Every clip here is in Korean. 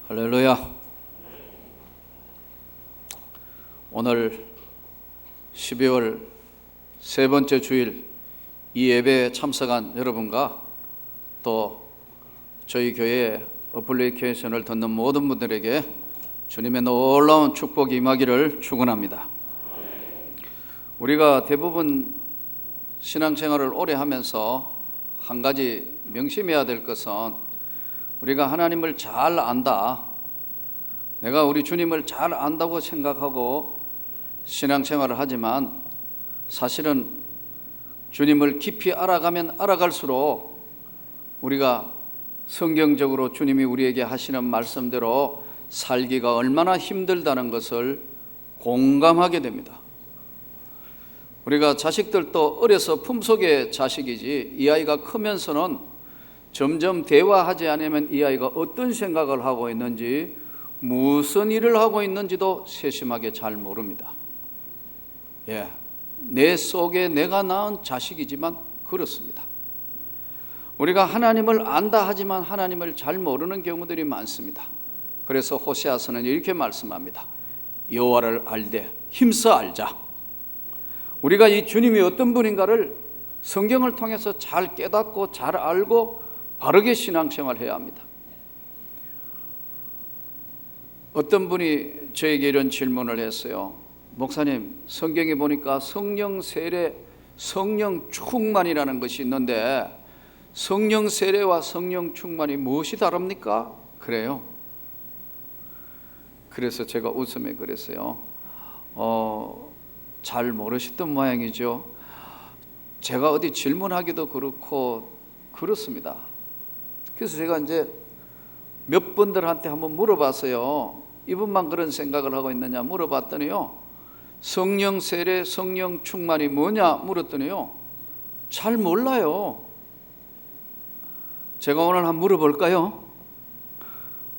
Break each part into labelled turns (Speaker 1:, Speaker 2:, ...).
Speaker 1: 할렐루야. 오늘 12월 세 번째 주일 이 예배에 참석한 여러분과 또 저희 교회 어플리케이션을 듣는 모든 분들에게 주님의 놀라운 축복이 임하기를 축원합니다. 우리가 대부분 신앙생활을 오래 하면서 한 가지 명심해야 될 것은 우리가 하나님을 잘 안다, 내가 우리 주님을 잘 안다고 생각하고 신앙생활을 하지만 사실은 주님을 깊이 알아가면 알아갈수록 우리가 성경적으로 주님이 우리에게 하시는 말씀대로 살기가 얼마나 힘들다는 것을 공감하게 됩니다. 우리가 자식들도 어려서 품속의 자식이지 이 아이가 크면서는 점점 대화하지 않으면 이 아이가 어떤 생각을 하고 있는지, 무슨 일을 하고 있는지도 세심하게 잘 모릅니다. 내 속에 내가 낳은 자식이지만 그렇습니다. 우리가 하나님을 안다 하지만 하나님을 잘 모르는 경우들이 많습니다. 그래서 호세아서는 이렇게 말씀합니다. 여호와를 알되 힘써 알자. 우리가 이 주님이 어떤 분인가를 성경을 통해서 잘 깨닫고 잘 알고 바르게 신앙생활을 해야 합니다. 어떤 분이 저에게 이런 질문을 했어요. 목사님, 성경에 보니까 성령 세례, 성령 충만이라는 것이 있는데 성령 세례와 성령 충만이 무엇이 다릅니까? 그래요. 그래서 제가 웃으며 그랬어요. 잘 모르셨던 모양이죠. 제가 어디 질문하기도 그렇고 그렇습니다. 그래서 제가 이제 몇 분들한테 한번 물어봤어요. 이분만 그런 생각을 하고 있느냐 물어봤더니요, 성령 세례, 성령 충만이 뭐냐 물었더니요, 잘 몰라요. 제가 오늘 한번 물어볼까요?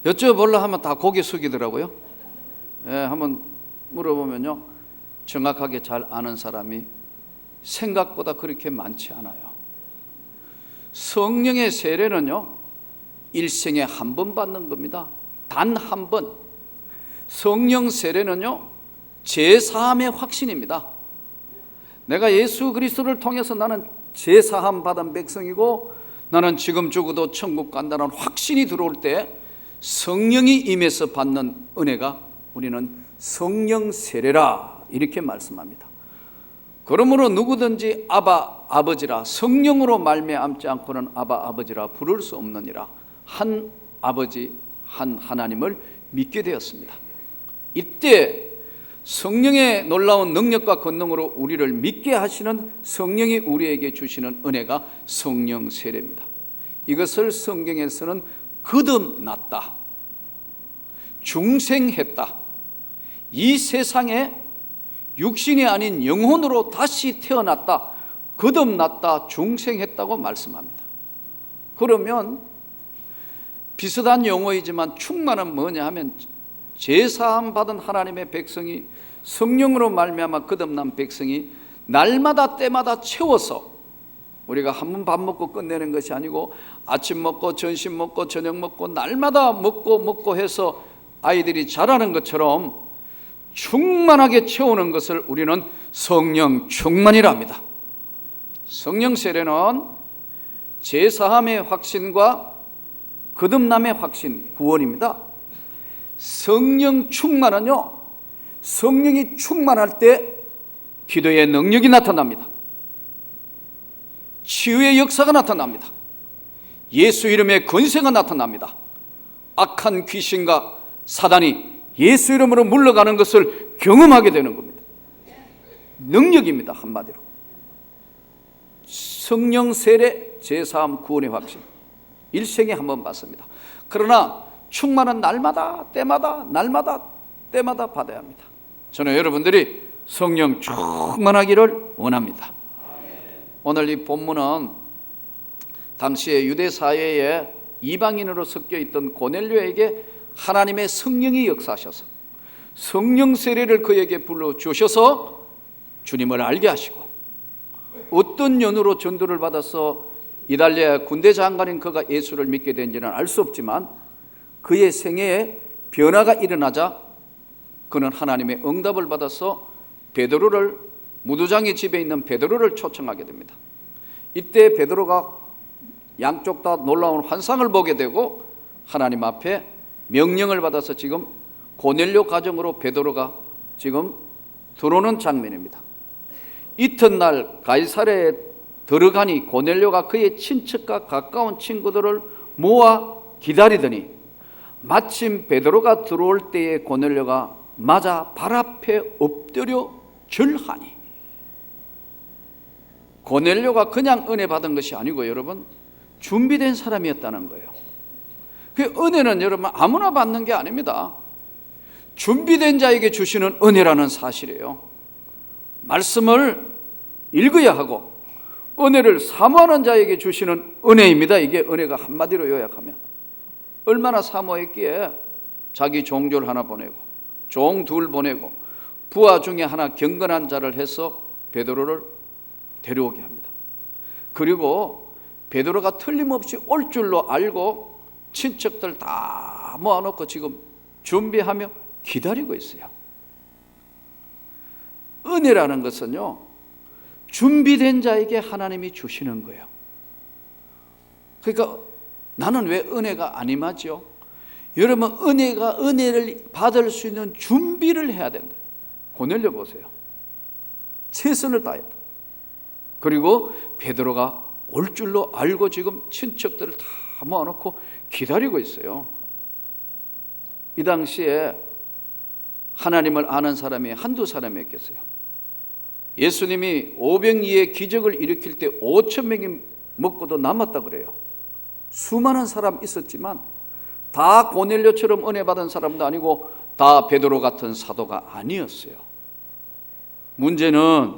Speaker 1: 여쭤보려 하면 다 고개 숙이더라고요. 한번 물어보면요, 정확하게 잘 아는 사람이 생각보다 그렇게 많지 않아요. 성령의 세례는요, 일생에 한 번 받는 겁니다. 단 한 번. 성령 세례는요, 제사함의 확신입니다. 내가 예수 그리스도를 통해서 나는 제사함 받은 백성이고 나는 지금 죽어도 천국 간다는 확신이 들어올 때 성령이 임해서 받는 은혜가 우리는 성령 세례라 이렇게 말씀합니다. 그러므로 누구든지 아바 아버지라, 성령으로 말미암지 않고는 아바 아버지라 부를 수 없느니라. 한 아버지 한 하나님을 믿게 되었습니다. 이때 성령의 놀라운 능력과 권능으로 우리를 믿게 하시는 성령이 우리에게 주시는 은혜가 성령 세례입니다. 이것을 성경에서는 거듭났다, 중생했다, 이 세상에 육신이 아닌 영혼으로 다시 태어났다, 거듭났다, 중생했다고 말씀합니다. 그러면 비슷한 용어이지만 충만은 뭐냐 하면 제사함 받은 하나님의 백성이, 성령으로 말미암아 거듭난 백성이 날마다 때마다 채워서, 우리가 한 번 밥 먹고 끝내는 것이 아니고 아침 먹고 점심 먹고 저녁 먹고 날마다 먹고 해서 아이들이 자라는 것처럼 충만하게 채우는 것을 우리는 성령 충만이라 합니다. 성령 세례는 제사함의 확신과 거듭남의 확신, 구원입니다. 성령 충만은요, 성령이 충만할 때 기도의 능력이 나타납니다. 치유의 역사가 나타납니다. 예수 이름의 권세가 나타납니다. 악한 귀신과 사단이 예수 이름으로 물러가는 것을 경험하게 되는 겁니다. 능력입니다. 한마디로 성령 세례, 제사함, 구원의 확신, 일생에 한 번 받습니다. 그러나 충만은 날마다 때마다 받아야 합니다. 저는 여러분들이 성령 충만하기를 원합니다. 오늘 이 본문은 당시에 유대 사회에 이방인으로 섞여 있던 고넬료에게 하나님의 성령이 역사하셔서 성령 세례를 그에게 불러주셔서 주님을 알게 하시고, 어떤 연유로 전도를 받아서 이달리아 군대 장관인 그가 예수를 믿게 된지는 알 수 없지만 그의 생애에 변화가 일어나자 그는 하나님의 응답을 받아서 베드로를, 무두장의 집에 있는 베드로를 초청하게 됩니다. 이때 베드로가 양쪽 다 놀라운 환상을 보게 되고 하나님 앞에 명령을 받아서 지금 고넬료 가정으로 베드로가 지금 들어오는 장면입니다. 이튿날 가이사랴에 들어가니 고넬료가 그의 친척과 가까운 친구들을 모아 기다리더니 마침 베드로가 들어올 때에 고넬료가 맞아 발 앞에 엎드려 절하니, 고넬료가 그냥 은혜 받은 것이 아니고 여러분, 준비된 사람이었다는 거예요. 그 은혜는 여러분 아무나 받는 게 아닙니다. 준비된 자에게 주시는 은혜라는 사실이에요. 말씀을 읽어야 하고 은혜를 사모하는 자에게 주시는 은혜입니다. 이게 은혜가 한마디로 요약하면. 얼마나 사모했기에 자기 종졸 하나 보내고 종 둘 보내고 부하 중에 하나 경건한 자를 해서 베드로를 데려오게 합니다. 그리고 베드로가 틀림없이 올 줄로 알고 친척들 다 모아놓고 지금 준비하며 기다리고 있어요. 은혜라는 것은요, 준비된 자에게 하나님이 주시는 거예요. 그러니까 나는 왜 은혜가 안 임하죠? 여러분, 은혜를 받을 수 있는 준비를 해야 된다. 고넬료 보세요. 최선을 다했다. 그리고 베드로가 올 줄로 알고 지금 친척들을 다 모아놓고 기다리고 있어요. 이 당시에 하나님을 아는 사람이 한두 사람이었겠어요. 예수님이 오병이의 기적을 일으킬 때 5천 명이 먹고도 남았다 그래요. 수많은 사람 있었지만 다 고넬료처럼 은혜 받은 사람도 아니고 다 베드로 같은 사도가 아니었어요. 문제는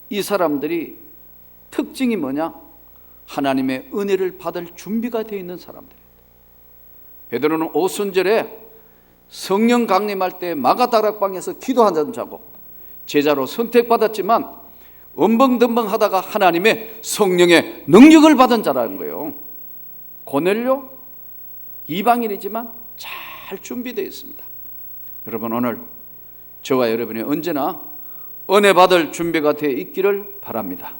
Speaker 1: 이 사람들이 특징이 뭐냐? 하나님의 은혜를 받을 준비가 되어 있는 사람들이에요. 베드로는 오순절에 성령 강림할 때 마가다락방에서 기도 한 잔 자고 제자로 선택받았지만 엄벙덤벙 하다가 하나님의 성령의 능력을 받은 자라는 거예요. 고넬료 이방인이지만 잘 준비되어 있습니다. 여러분, 오늘 저와 여러분이 언제나 은혜 받을 준비가 되어 있기를 바랍니다.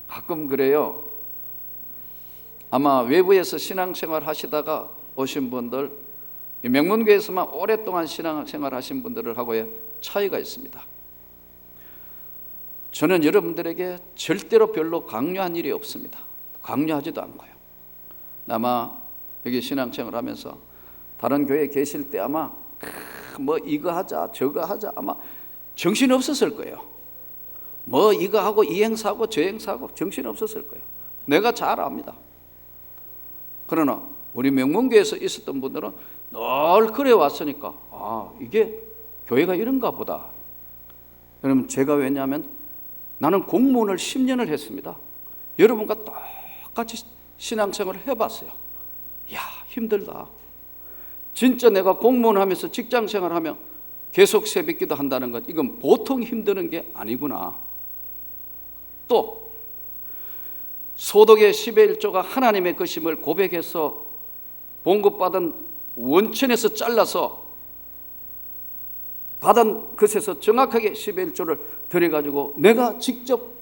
Speaker 1: 가끔 그래요. 아마 외부에서 신앙생활 하시다가 오신 분들, 명문교회에서만 오랫동안 신앙생활 하신 분들하고의 차이가 있습니다. 저는 여러분들에게 절대로 별로 강요한 일이 없습니다. 강요하지도 않고요. 아마 여기 신앙생활 하면서 다른 교회에 계실 때 아마 뭐 이거 하자 저거 하자 아마 정신 없었을 거예요. 뭐 이거 하고 이 행사하고 저 행사하고 정신 없었을 거예요. 내가 잘 압니다. 그러나 우리 명문교회에서 있었던 분들은 늘 그래 왔으니까 이게 교회가 이런가 보다. 여러분, 제가 왜냐하면 나는 공무원을 10년을 했습니다. 여러분과 똑같이 신앙생활을 해봤어요. 이야, 힘들다. 진짜 내가 공무원 하면서 직장생활 하며 계속 새벽기도 한다는 건 이건 보통 힘드는 게 아니구나. 또 소득의 10의 1조가 하나님의 것임을 고백해서 봉급받은 원천에서 잘라서 받은 것에서 정확하게 10의 1조를 들여가지고 내가 직접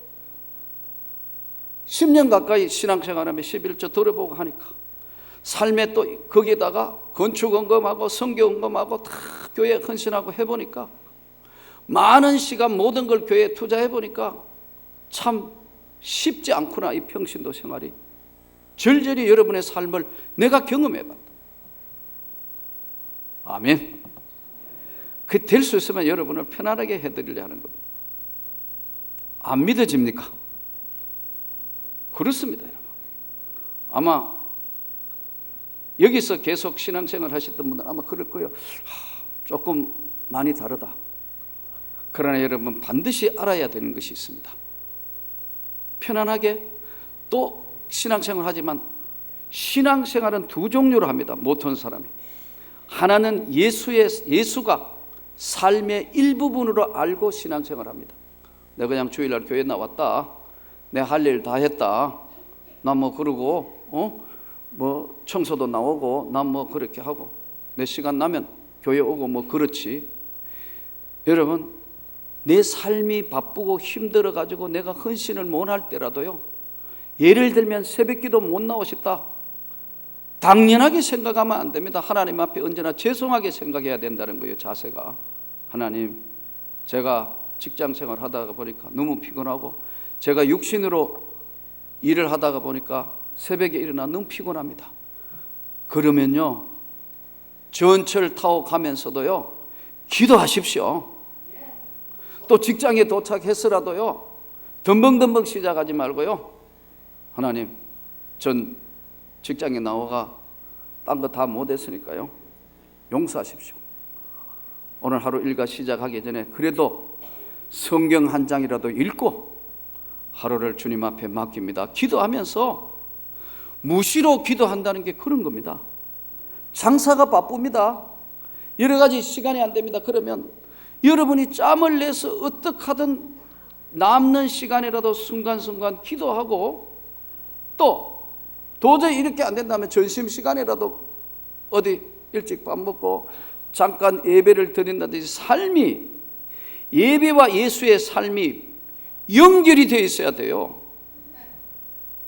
Speaker 1: 10년 가까이 신앙생활하며 11조 들어보고 하니까 삶에 또 거기에다가 건축원금하고 성교원금하고 다 교회에 헌신하고 해보니까 많은 시간 모든 걸 교회에 투자해보니까 참 쉽지 않구나. 이 평신도 생활이 절절히 여러분의 삶을 내가 경험해봤다. 아멘. 그 될 수 있으면 여러분을 편안하게 해드리려 하는 겁니다. 안 믿어집니까? 그렇습니다, 여러분. 아마 여기서 계속 신앙생활 하셨던 분들은 아마 그럴 거예요. 조금 많이 다르다. 그러나 여러분, 반드시 알아야 되는 것이 있습니다. 편안하게 또 신앙생활 하지만 신앙생활은 두 종류로 합니다. 모든 사람이. 하나는 예수가 삶의 일부분으로 알고 신앙생활 합니다. 내가 그냥 주일날 교회 나왔다. 내 할 일 다 했다. 나 뭐 그러고 뭐 청소도 나오고 난 뭐 그렇게 하고 내 시간 나면 교회 오고 뭐 그렇지. 여러분, 내 삶이 바쁘고 힘들어 가지고 내가 헌신을 못 할 때라도요, 예를 들면 새벽기도 못 나오셨다, 당연하게 생각하면 안 됩니다. 하나님 앞에 언제나 죄송하게 생각해야 된다는 거예요. 자세가, 하나님, 제가 직장생활 하다가 보니까 너무 피곤하고, 제가 육신으로 일을 하다가 보니까 새벽에 일어나 너무 피곤합니다. 그러면요, 전철 타고 가면서도요, 기도하십시오. 또 직장에 도착했으라도요, 덤벙덤벙 시작하지 말고요, 하나님, 전 직장에 나와가 딴 거 다 못했으니까요, 용서하십시오. 오늘 하루 일과 시작하기 전에 그래도 성경 한 장이라도 읽고 하루를 주님 앞에 맡깁니다. 기도하면서 무시로 기도한다는 게 그런 겁니다. 장사가 바쁩니다. 여러 가지 시간이 안 됩니다. 그러면 여러분이 짬을 내서 어떻게 하든 남는 시간이라도 순간순간 기도하고, 또 도저히 이렇게 안 된다면 점심시간이라도 어디 일찍 밥 먹고 잠깐 예배를 드린다든지, 삶이, 예배와 예수의 삶이 연결이 되어 있어야 돼요.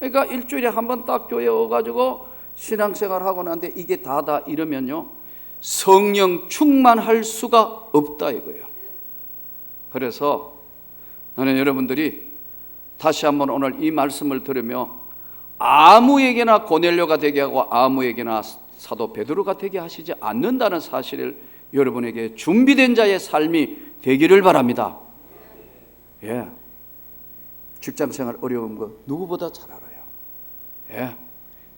Speaker 1: 그러니까 일주일에 한 번 딱 교회 와가지고 신앙생활 하고 나는데 이게 다다 이러면요, 성령 충만할 수가 없다 이거예요. 그래서 나는 여러분들이 다시 한번 오늘 이 말씀을 들으며 아무에게나 고넬료가 되게 하고 아무에게나 사도 베드로가 되게 하시지 않는다는 사실을 여러분에게 준비된 자의 삶이 되기를 바랍니다. 예, 직장생활 어려운 거 누구보다 잘 알아요. 예,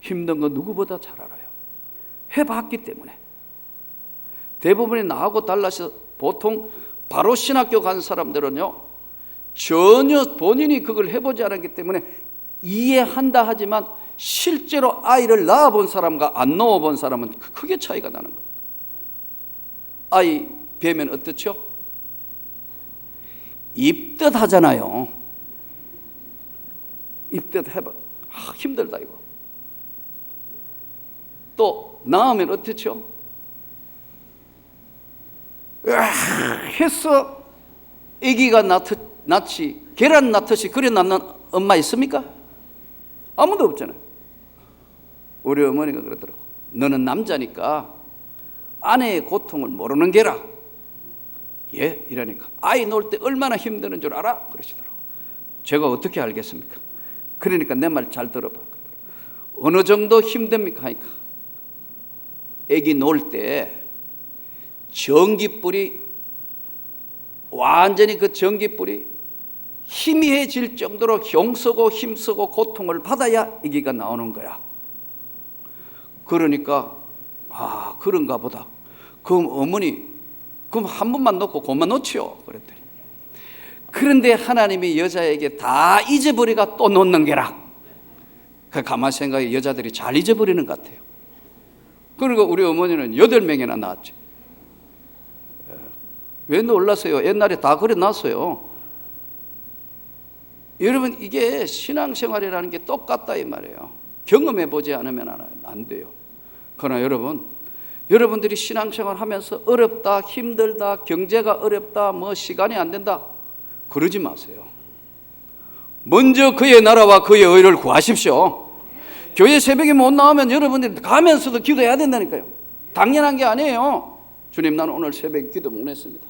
Speaker 1: 힘든 거 누구보다 잘 알아요. 해봤기 때문에. 대부분이 나하고 달라서 보통 바로 신학교 간 사람들은요, 전혀 본인이 그걸 해보지 않았기 때문에 이해한다 하지만 실제로 아이를 낳아본 사람과 안 낳아본 사람은 크게 차이가 나는 겁니다. 아이 뵈면 어떻죠? 입덧 하잖아요. 입덧 해봐. 힘들다 이거. 또 낳으면 어떻죠? 해서 아기가 낳지, 계란 낳듯이 그래 낳는 엄마 있습니까? 아무도 없잖아요. 우리 어머니가 그러더라고. 너는 남자니까 아내의 고통을 모르는 게라. 예? 이러니까 아이 놓을 때 얼마나 힘드는 줄 알아? 그러시더라고. 제가 어떻게 알겠습니까? 그러니까 내 말 잘 들어봐. 어느 정도 힘듭니까? 하니까 아기 놓을 때 전기불이 완전히 그 전기불이 희미해질 정도로 형쓰고 힘쓰고 고통을 받아야 아기가 나오는 거야. 그러니까 그런가 보다. 그럼 어머니, 그럼 한 번만 놓고 그만 놓지요. 그랬더니, 그런데 하나님이 여자에게 다 잊어버리가 또 놓는 게라. 가만히 생각해, 여자들이 잘 잊어버리는 것 같아요. 그러니까 우리 어머니는 8명이나 낳았죠. 왜 놀라세요? 옛날에 다 그래 놨어요. 여러분, 이게 신앙생활이라는 게 똑같다 이 말이에요. 경험해 보지 않으면 안 돼요. 그러나 여러분들이 신앙생활 하면서 어렵다, 힘들다, 경제가 어렵다, 뭐 시간이 안 된다, 그러지 마세요. 먼저 그의 나라와 그의 의를 구하십시오. 교회 새벽에 못 나오면 여러분들이 가면서도 기도해야 된다니까요. 당연한 게 아니에요. 주님, 나는 오늘 새벽에 기도 못 했습니다.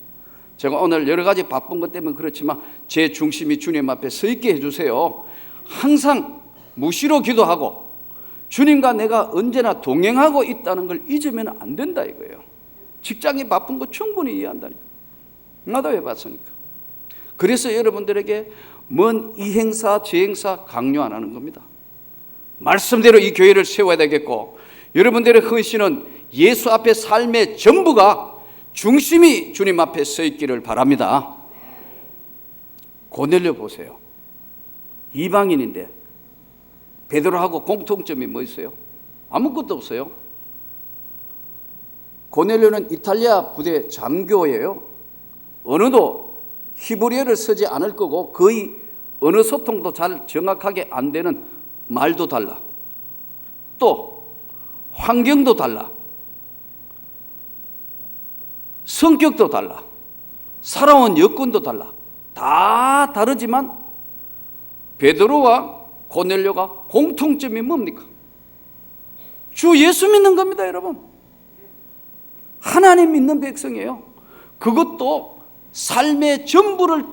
Speaker 1: 제가 오늘 여러 가지 바쁜 것 때문에 그렇지만 제 중심이 주님 앞에 서 있게 해주세요. 항상 무시로 기도하고 주님과 내가 언제나 동행하고 있다는 걸 잊으면 안 된다 이거예요. 직장이 바쁜 거 충분히 이해한다니까. 나도 해봤으니까. 그래서 여러분들에게 먼 이행사 저행사 강요 안 하는 겁니다. 말씀대로 이 교회를 세워야 되겠고, 여러분들의 헌신은 예수 앞에 삶의 전부가, 중심이 주님 앞에 서 있기를 바랍니다. 고넬료 보세요. 이방인인데 베드로하고 공통점이 뭐 있어요? 아무것도 없어요. 고넬료는 이탈리아 부대 장교예요. 언어도 히브리어를 쓰지 않을 거고 거의 언어 소통도 잘 정확하게 안 되는 말도 달라. 또 환경도 달라, 성격도 달라, 살아온 여건도 달라. 다 다르지만 베드로와 고넬료가 공통점이 뭡니까? 주 예수 믿는 겁니다, 여러분. 하나님 믿는 백성이에요. 그것도 삶의 전부를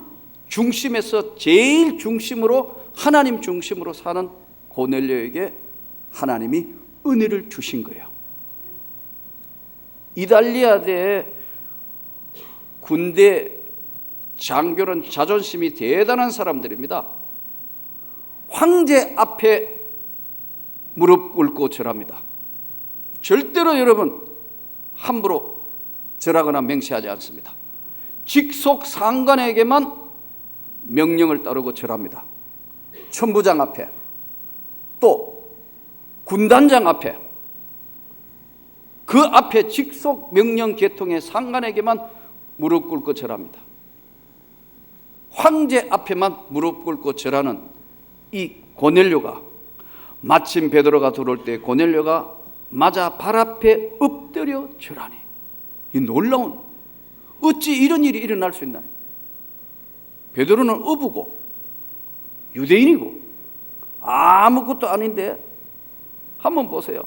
Speaker 1: 중심에서 제일 중심으로, 하나님 중심으로 사는 고넬료에게 하나님이 은혜를 주신 거예요. 이달리아대 군대 장교는 자존심이 대단한 사람들입니다. 황제 앞에 무릎 꿇고 절합니다. 절대로 여러분 함부로 절하거나 맹세하지 않습니다. 직속 상관에게만 명령을 따르고 절합니다. 천부장 앞에, 또 군단장 앞에, 그 앞에 직속 명령 계통의 상관에게만 무릎 꿇고 절합니다. 황제 앞에만 무릎 꿇고 절하는 이 고넬료가, 마침 베드로가 들어올 때 고넬료가 맞아 발 앞에 엎드려 절하니, 이 놀라운, 어찌 이런 일이 일어날 수 있나요? 베드로는 어부고 유대인이고 아무것도 아닌데, 한번 보세요.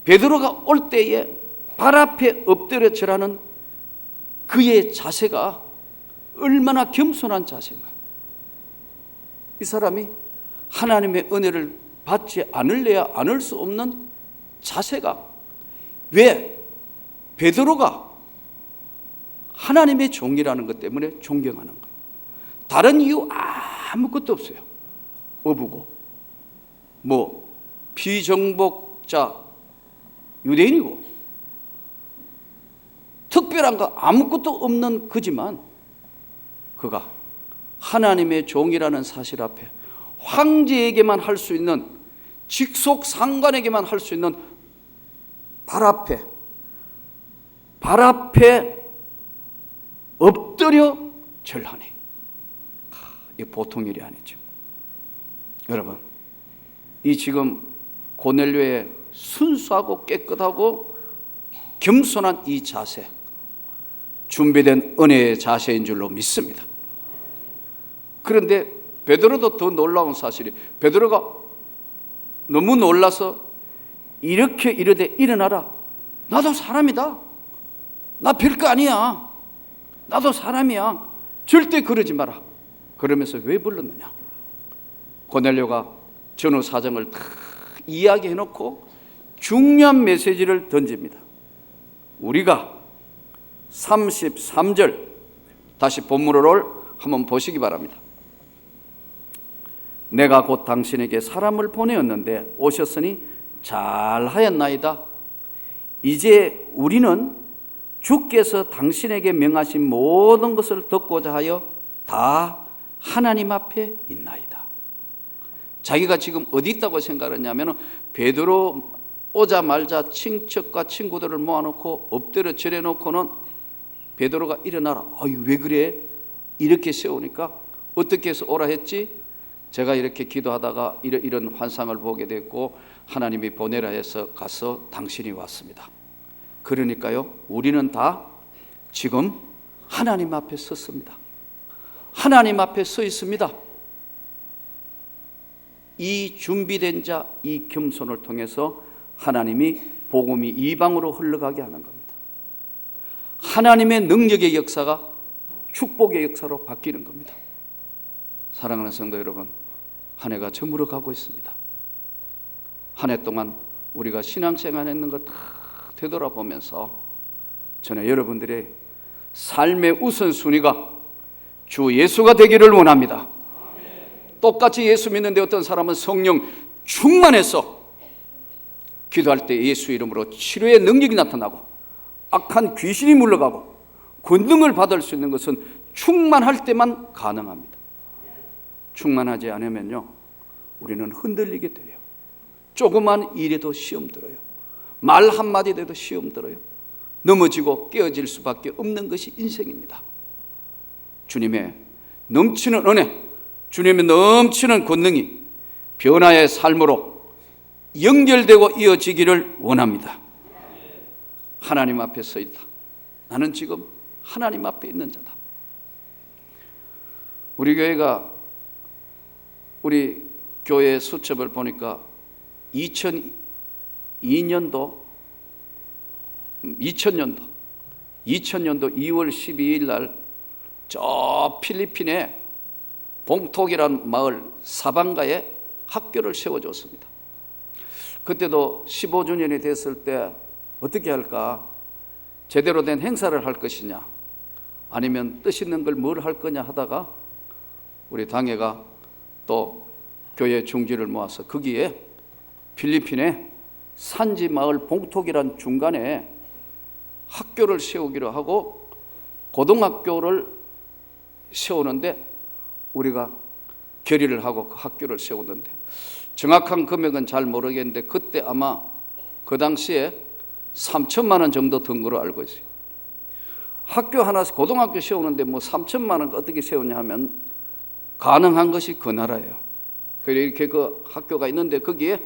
Speaker 1: 베드로가 올 때에 발 앞에 엎드려 절하는 그의 자세가 얼마나 겸손한 자세인가. 이 사람이 하나님의 은혜를 받지 않을래야 않을 수 없는 자세가, 왜? 베드로가 하나님의 종이라는 것 때문에 존경하는 거예요. 다른 이유 아무것도 없어요. 어부고 비정복자 유대인이고 특별한 거 아무것도 없는 그지만, 그가 하나님의 종이라는 사실 앞에 황제에게만 할 수 있는, 직속 상관에게만 할 수 있는 발 앞에 엎드려 절하니, 이 보통 일이 아니죠. 여러분, 이 지금 고넬료의 순수하고 깨끗하고 겸손한 이 자세, 준비된 은혜의 자세인 줄로 믿습니다. 그런데 베드로도 더 놀라운 사실이, 베드로가 너무 놀라서 이렇게 이르되 일어나라, 나도 사람이다, 나 별거 아니야, 나도 사람이야, 절대 그러지 마라. 그러면서 왜 불렀느냐? 고넬료가 전후 사정을 다 이야기해 놓고 중요한 메시지를 던집니다. 우리가 33절, 다시 본문을 한번 보시기 바랍니다. 내가 곧 당신에게 사람을 보내었는데 오셨으니 잘하였나이다. 이제 우리는 주께서 당신에게 명하신 모든 것을 듣고자 하여 다 하나님 앞에 있나이다. 자기가 지금 어디 있다고 생각하냐면, 베드로 오자마자 친척과 친구들을 모아놓고 엎드려 절해놓고는 베드로가 일어나라, 아유 왜 그래? 이렇게 세우니까 어떻게 해서 오라 했지? 제가 이렇게 기도하다가 이런 환상을 보게 됐고 하나님이 보내라 해서 가서 당신이 왔습니다. 그러니까요, 우리는 다 지금 하나님 앞에 섰습니다. 하나님 앞에 서 있습니다. 이 준비된 자, 이 겸손을 통해서 하나님이 복음이 이방으로 흘러가게 하는 겁니다. 하나님의 능력의 역사가 축복의 역사로 바뀌는 겁니다. 사랑하는 성도 여러분, 한 해가 저물어 가고 있습니다. 한 해 동안 우리가 신앙생활 했는 거 다 되돌아보면서 저는 여러분들의 삶의 우선순위가 주 예수가 되기를 원합니다. 똑같이 예수 믿는데 어떤 사람은 성령 충만해서 기도할 때 예수 이름으로 치료의 능력이 나타나고 악한 귀신이 물러가고 권능을 받을 수 있는 것은 충만할 때만 가능합니다. 충만하지 않으면요, 우리는 흔들리게 돼요. 조그만 일에도 시험 들어요. 말 한마디 돼도 시험 들어요. 넘어지고 깨어질 수밖에 없는 것이 인생입니다. 주님의 넘치는 은혜, 주님의 넘치는 권능이 변화의 삶으로 연결되고 이어지기를 원합니다. 하나님 앞에 서 있다. 나는 지금 하나님 앞에 있는 자다. 우리 교회가 우리 교회 수첩을 보니까 2000년도 2월 12일 날 저 필리핀의 봉톡이라는 마을 사방가에 학교를 세워줬습니다. 그때도 15주년이 됐을 때 어떻게 할까? 제대로 된 행사를 할 것이냐, 아니면 뜻 있는 걸 뭘 할 거냐 하다가 우리 당회가 또 교회 중지를 모아서 거기에 필리핀의 산지 마을 봉톡이란 중간에 학교를 세우기로 하고 고등학교를 세우는데 우리가 결의를 하고 그 학교를 세우는데, 정확한 금액은 잘 모르겠는데 그때 아마 그 당시에 3천만 원 정도 든 거로 알고 있어요. 학교 하나, 고등학교 세우는데 뭐 3천만 원 어떻게 세우냐 하면 가능한 것이 그 나라예요. 그래서 이렇게 그 학교가 있는데 거기에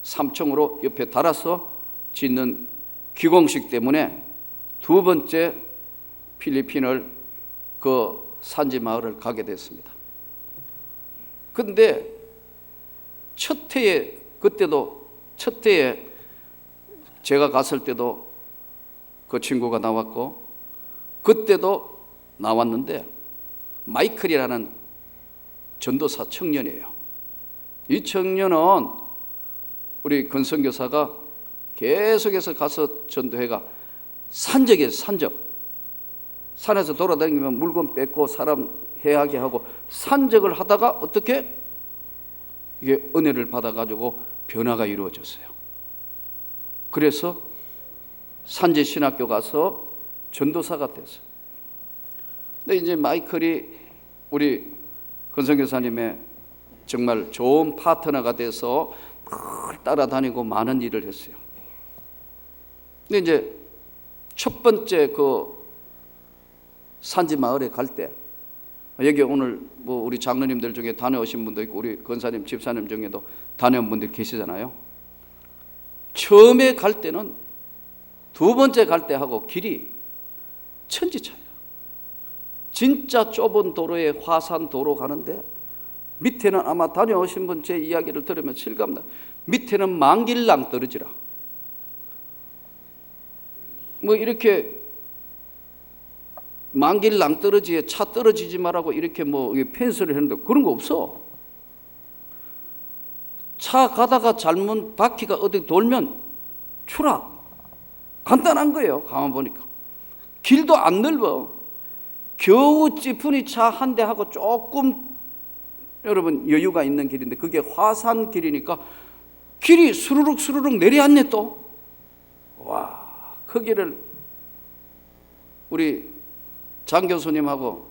Speaker 1: 3층으로 옆에 달아서 짓는 기공식 때문에 두 번째 필리핀을 그 산지 마을을 가게 됐습니다. 근데 첫 해에, 그때도 첫 해에 제가 갔을 때도 그 친구가 나왔고 그때도 나왔는데 마이클이라는 전도사 청년이에요. 이 청년은 우리 건성교사가 계속해서 가서 전도회가 산적이에요. 산적. 산에서 돌아다니면 물건 뺏고 사람 해하게 하고 산적을 하다가 어떻게 이게 은혜를 받아가지고 변화가 이루어졌어요. 그래서 산지 신학교 가서 전도사가 됐어요. 근데 이제 마이클이 우리 건성교사님의 정말 좋은 파트너가 돼서 늘 따라다니고 많은 일을 했어요. 근데 이제 첫 번째 그 산지 마을에 갈 때, 여기 오늘 뭐 우리 장로님들 중에 다녀오신 분도 있고 우리 권사님, 집사님 중에도 다녀온 분들 계시잖아요. 처음에 갈 때는 두 번째 갈 때하고 길이 천지 차이라. 진짜 좁은 도로에 화산 도로 가는데 밑에는 아마 다녀오신 분 제 이야기를 들으면 실감나. 밑에는 만길랑 떨어지라. 뭐 이렇게 만길랑 떨어지에 차 떨어지지 말라고 이렇게 뭐 펜스를 했는데 그런 거 없어. 차 가다가 잘못 바퀴가 어디 돌면 추락. 간단한 거예요. 가만 보니까 길도 안 넓어. 겨우 찌푸니 차 한 대 하고 조금 여러분 여유가 있는 길인데 그게 화산 길이니까 길이 수르륵 수르륵 내려앉네 또. 와, 그 길을 우리 장 교수님하고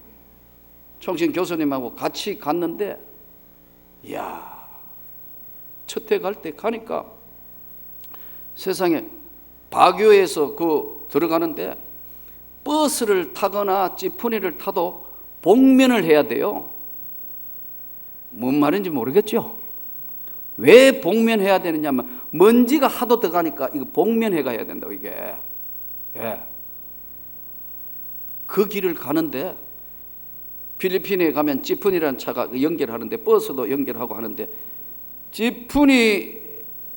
Speaker 1: 총신 교수님하고 같이 갔는데, 이야, 첫 해 갈 때 가니까 세상에 바교에서 그 들어가는데 버스를 타거나 지푸니를 타도 복면을 해야 돼요. 뭔 말인지 모르겠죠? 왜 복면해야 되느냐면 먼지가 하도 들어가니까 이거 복면해 가야 된다고 이게. 예. 그 길을 가는데 필리핀에 가면 지푸니라는 차가 연결하는데 버스도 연결하고 하는데 지푸니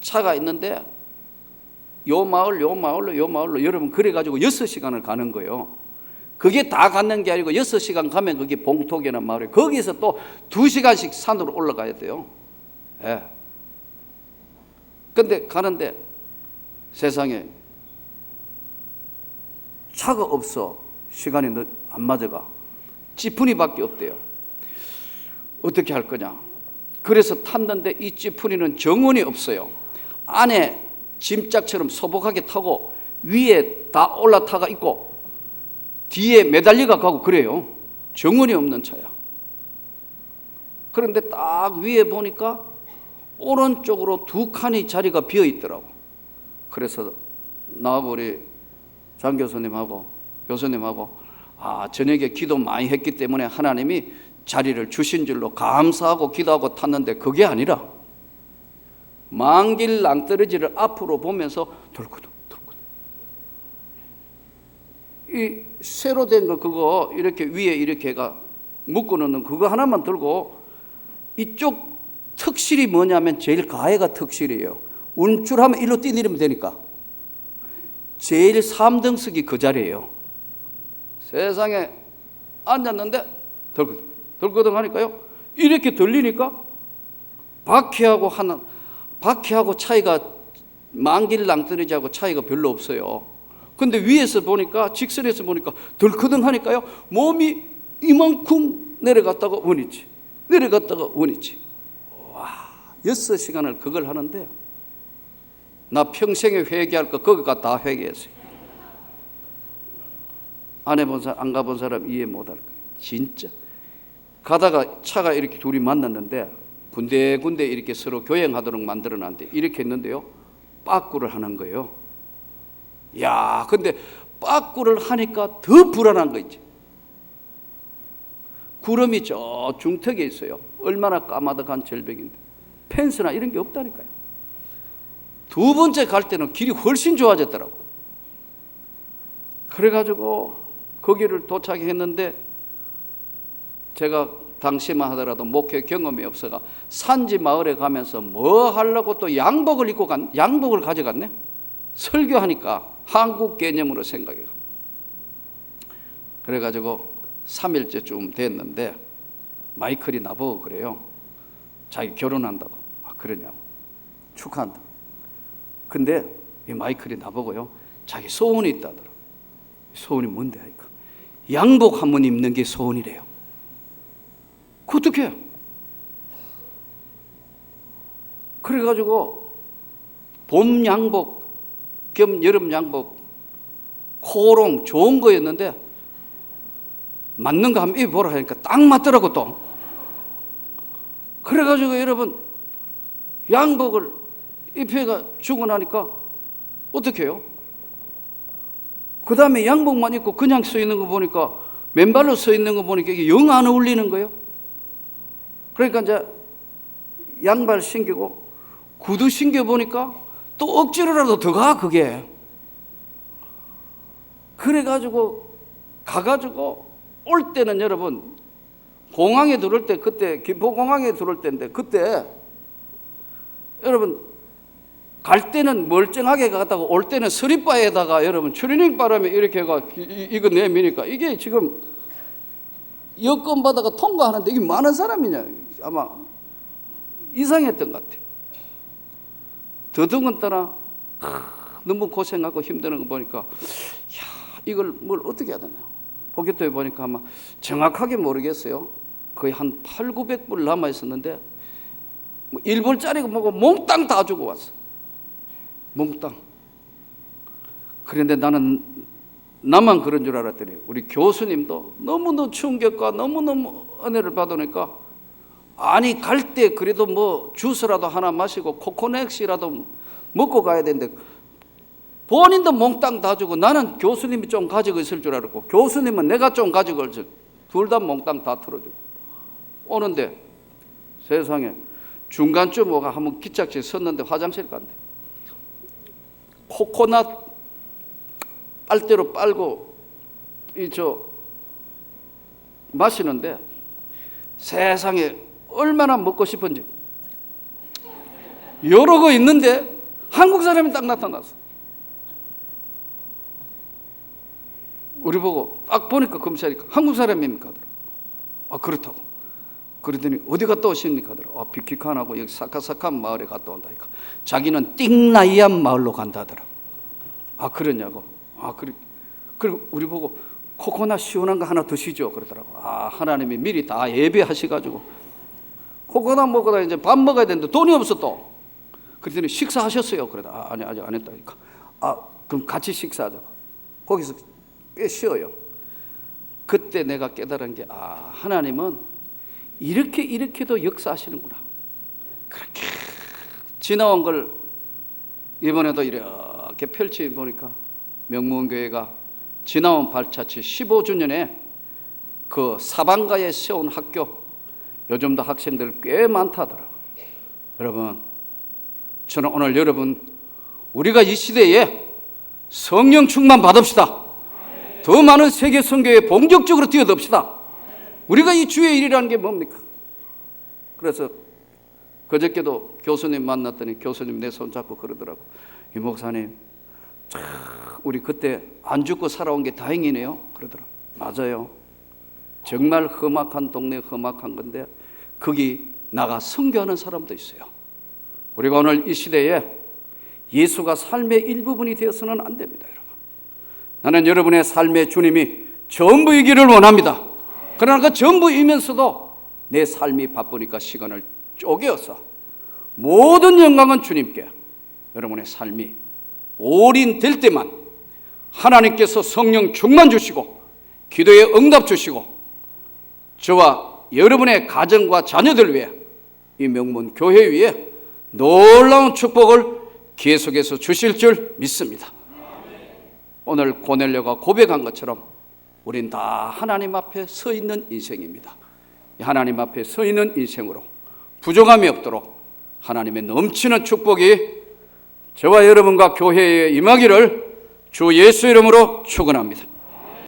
Speaker 1: 차가 있는데 요 마을로 여러분 그래가지고 6시간을 가는 거예요. 그게 다 가는 게 아니고 6시간 가면 그게 봉톡이라는 마을에 거기서 또 2시간씩 산으로 올라가야 돼요. 예. 근데 가는데 세상에 차가 없어. 시간이 안 맞아가. 지푸니밖에 없대요. 어떻게 할 거냐. 그래서 탔는데 이 지푸니는 정원이 없어요. 안에 짐짝처럼 소복하게 타고 위에 다 올라타가 있고 뒤에 매달려가 가고 그래요. 정원이 없는 차야. 그런데 딱 위에 보니까 오른쪽으로 2칸의 자리가 비어 있더라고. 그래서 나하고 우리 장 교수님하고 교수님하고 저녁에 기도 많이 했기 때문에 하나님이 자리를 주신 줄로 감사하고 기도하고 탔는데 그게 아니라 만길 낭떠러지를 앞으로 보면서 돌거든. 이 쇠로 된 거 그거 이렇게 위에 이렇게가 묶어놓는 그거 하나만 들고 이쪽 턱실이 뭐냐면 제일 가해가 턱실이에요. 운출하면 일로 뛰내리면 되니까. 제일 3등석이 그 자리예요. 세상에 앉았는데 덜거덩 하니까요. 이렇게 들리니까 바퀴하고 차이가 만길 낭떠러지하고 차이가 별로 없어요. 근데 위에서 보니까 직선에서 보니까 덜커덩 하니까요. 몸이 이만큼 내려갔다가 원위치, 내려갔다가 원위치. 와, 6시간을 그걸 하는데요. 나 평생에 회개할 거 거기가 다 회개했어요. 안 가본 사람 이해 못할 거예요. 진짜. 가다가 차가 이렇게 둘이 만났는데 군데군데 이렇게 서로 교행하도록 만들어놨는데 이렇게 했는데요. 빠꾸를 하는 거예요. 야, 근데 빠꾸를 하니까 더 불안한 거 있지. 구름이 저 중턱에 있어요. 얼마나 까마득한 절벽인데 펜스나 이런 게 없다니까요. 두 번째 갈 때는 길이 훨씬 좋아졌더라고. 그래가지고 거기를 도착했는데 제가 당시만 하더라도 목회 경험이 없어가 산지 마을에 가면서 뭐 하려고 또 양복을 가져갔네. 설교하니까 한국 개념으로 생각해가. 그래가지고 3일째쯤 됐는데 마이클이 나보고 그래요. 자기 결혼한다고. 아, 그러냐고. 축하한다. 근데 이 마이클이 나보고요. 자기 소원이 있다더라. 소원이 뭔데 하니까 양복 한 번 입는 게 소원이래요. 그 어떻게 해요? 그래가지고 봄 양복 겸 여름 양복 코롱 좋은 거였는데 맞는 거 한번 입어보라 하니까 딱 맞더라고 또. 그래가지고 여러분 양복을 입혀가 주고 나니까 어떻게 해요? 그 다음에 양복만 입고 그냥 서 있는 거 보니까 맨발로 서 있는 거 보니까 이게 영 안 어울리는 거예요. 그러니까 이제 양발 신기고 구두 신겨 보니까 또 억지로라도 더 가 그게. 그래가지고 가가지고 올 때는 여러분 공항에 들어올 때 그때 김포공항에 들어올 때인데 그때 여러분 갈 때는 멀쩡하게 갔다가 올 때는 서리바에다가 여러분 추리닝 바람에 이렇게 해가 이거 내미니까 이게 지금 여권 받아가 통과하는데 이게 많은 사람이냐 아마 이상했던 것 같아요. 더더군다나 너무 고생하고 힘드는 거 보니까 야, 이걸 뭘 어떻게 해야 되나 포켓토에 보니까 아마 정확하게 모르겠어요. 거의 한 800~900불 남아 있었는데 뭐 1불짜리가 뭐고 몽땅 다 주고 왔어. 몽땅. 그런데 나만 그런 줄 알았더니 우리 교수님도 너무너무 충격과 너무너무 은혜를 받으니까 아니 갈 때 그래도 뭐 주스라도 하나 마시고 코코넛이라도 먹고 가야 되는데 본인도 몽땅 다 주고 나는 교수님이 좀 가지고 있을 줄 알았고 교수님은 내가 좀 가지고 있을 둘 다 몽땅 다 털어주고 오는데 세상에 중간쯤 오가 한번 기착지에 섰는데 화장실 간대. 코코넛 빨대로 빨고 마시는데 세상에 얼마나 먹고 싶은지 여러 거 있는데 한국 사람이 딱 나타났어. 우리 보고 딱 보니까 검사니까 한국 사람입니까? 아 그렇다고. 그러더니 어디 갔다 오십니까? 아 비키칸하고 여기 사카사칸 마을에 갔다 온다니까. 자기는 띵나이안 마을로 간다더라. 아 그러냐고. 아 그리고 우리 보고 코코넛 시원한 거 하나 드시죠 그러더라고. 아 하나님이 미리 다 예배하셔가지고 코코넛 먹고다 이제 밥 먹어야 되는데 돈이 없어 또. 그랬더니 식사하셨어요? 그러다 아, 아니 아직 안 했다니까. 아 그럼 같이 식사하자고. 거기서 꽤 쉬어요. 그때 내가 깨달은 게 아 하나님은 이렇게도 역사하시는구나. 그렇게 지나온 걸 이번에도 이렇게 펼쳐 보니까 명문교회가 지나온 발자취 15주년에 그 사방가에 세운 학교 요즘도 학생들 꽤 많다더라고요. 여러분 저는 오늘 여러분, 우리가 이 시대에 성령 충만 받읍시다. 더 많은 세계 선교에 본격적으로 뛰어듭시다. 우리가 이 주의 일이라는 게 뭡니까? 그래서 그저께도 교수님 만났더니 교수님 내 손 잡고 그러더라고. 이 목사님, 참 우리 그때 안 죽고 살아온 게 다행이네요. 그러더라고. 맞아요. 정말 험악한 동네, 험악한 건데 거기 나가 선교하는 사람도 있어요. 우리가 오늘 이 시대에 예수가 삶의 일부분이 되어서는 안 됩니다, 여러분. 나는 여러분의 삶의 주님이 전부이기를 원합니다. 그러나 그 전부이면서도 내 삶이 바쁘니까 시간을 쪼개어서 모든 영광은 주님께, 여러분의 삶이 올인될 때만 하나님께서 성령 충만 주시고 기도에 응답 주시고 저와 여러분의 가정과 자녀들 위해, 이 명문 교회 위에 놀라운 축복을 계속해서 주실 줄 믿습니다. 오늘 고넬료가 고백한 것처럼 우린 다 하나님 앞에 서 있는 인생입니다. 하나님 앞에 서 있는 인생으로 부족함이 없도록 하나님의 넘치는 축복이 저와 여러분과 교회에 임하기를 주 예수 이름으로 축원합니다.